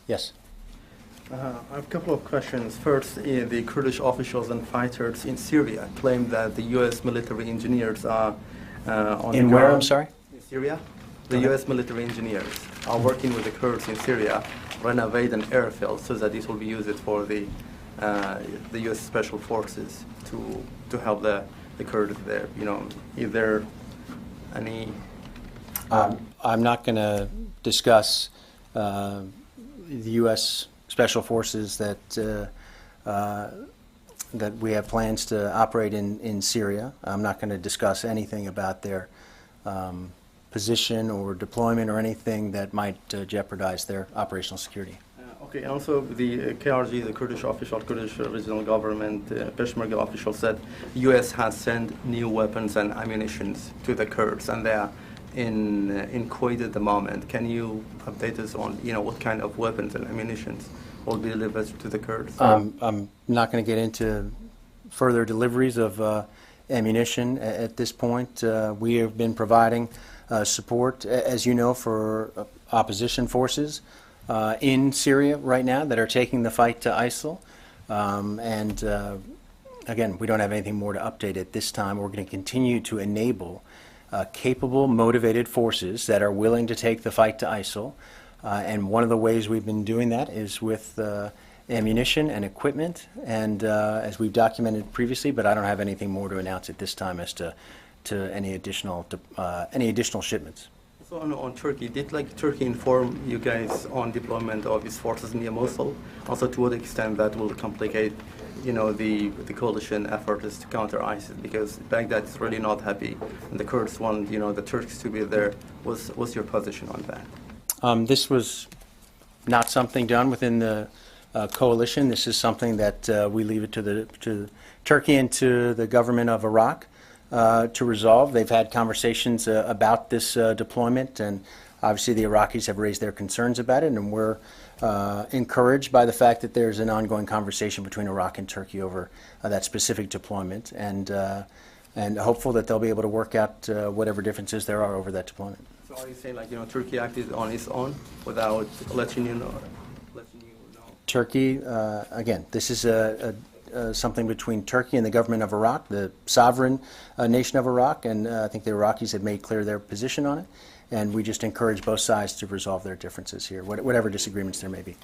Yes. I have a couple of questions. First, the Kurdish officials and fighters in Syria claim that the U.S. military engineers are on In the where, ground I'm sorry? in Syria. The U.S. military engineers are working with the Kurds in Syria, renovate an airfield so that this will be used for the U.S. special forces to help the Kurds there. You know, is there any? I'm not going to discuss the U.S. Special Forces that we have plans to operate in Syria. I'm not going to discuss anything about their position or deployment or anything that might jeopardize their operational security. Okay, also the KRG, the Kurdish regional government, Peshmerga official said the U.S. has sent new weapons and ammunitions to the Kurds, and they are in Kuwait at the moment. Can you update us on, what kind of weapons and ammunitions will be delivered to the Kurds? I'm not going to get into further deliveries of ammunition at this point. We have been providing support, as you know, for opposition forces in Syria right now that are taking the fight to ISIL. Again, we don't have anything more to update at this time. We're going to continue to enable capable, motivated forces that are willing to take the fight to ISIL. And one of the ways we've been doing that is with ammunition and equipment, and as we've documented previously, but I don't have anything more to announce at this time as to any additional shipments. So on Turkey, did Turkey inform you guys on deployment of its forces near Mosul? Also, to what extent that will complicate, the coalition efforts to counter ISIS? Because Baghdad is really not happy, and the Kurds want, the Turks to be there. What's your position on that? This was not something done within the coalition. This is something that we leave it to Turkey and to the government of Iraq to resolve. They've had conversations about this deployment, and obviously the Iraqis have raised their concerns about it, and we're encouraged by the fact that there's an ongoing conversation between Iraq and Turkey over that specific deployment, and hopeful that they'll be able to work out whatever differences there are over that deployment. So are you saying, Turkey acted on its own without letting you know? Turkey, again, this is something between Turkey and the government of Iraq, the sovereign nation of Iraq, and I think the Iraqis have made clear their position on it, and we just encourage both sides to resolve their differences here, whatever disagreements there may be.